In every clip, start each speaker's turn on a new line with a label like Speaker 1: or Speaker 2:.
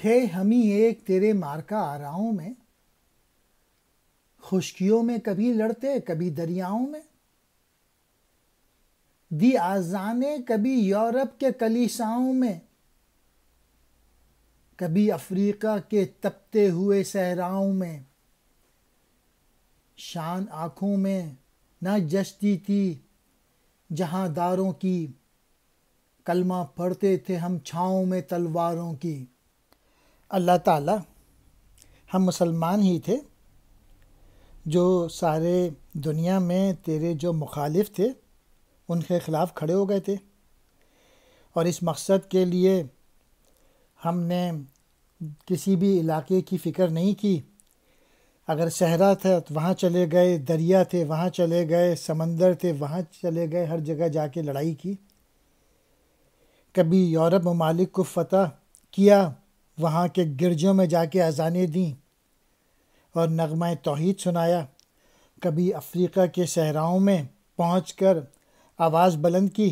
Speaker 1: تھے ہم ہی ایک تیرے مارکا آراؤں میں، خشکیوں میں کبھی لڑتے کبھی دریاؤں میں، دی آذانیں کبھی یورپ کے کلیساؤں میں، کبھی افریقہ کے تپتے ہوئے صحراؤں میں، شان آنکھوں میں نہ جچتی تھی جہاں داروں کی، کلمہ پڑھتے تھے ہم چھاؤں میں تلواروں کی۔ اللہ تعالیٰ ہم مسلمان ہی تھے جو سارے دنیا میں تیرے جو مخالف تھے ان کے خلاف کھڑے ہو گئے تھے، اور اس مقصد کے لیے ہم نے کسی بھی علاقے کی فکر نہیں کی۔ اگر صحرا تھا تو وہاں چلے گئے، دریا تھے وہاں چلے گئے، سمندر تھے وہاں چلے گئے، ہر جگہ جا کے لڑائی کی۔ کبھی یورپ ممالک کو فتح کیا، وہاں کے گرجوں میں جا کے اذانیں دیں اور نغمہ توحید سنایا۔ کبھی افریقہ کے صحراؤں میں پہنچ کر آواز بلند کی،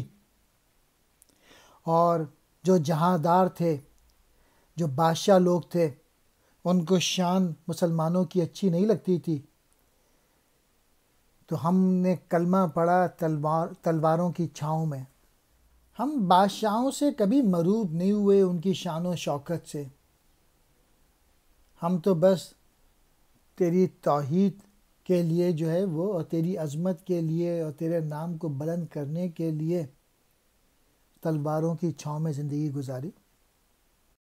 Speaker 1: اور جو جہاندار تھے، جو بادشاہ لوگ تھے، ان کو شان مسلمانوں کی اچھی نہیں لگتی تھی، تو ہم نے کلمہ پڑھا تلواروں کی چھاؤں میں۔ ہم بادشاہوں سے کبھی مروب نہیں ہوئے ان کی شان و شوکت سے، ہم تو بس تیری توحید کے لیے جو ہے وہ، اور تیری عظمت کے لیے اور تیرے نام کو بلند کرنے کے لیے تلواروں کی چھاؤں میں زندگی گزاری۔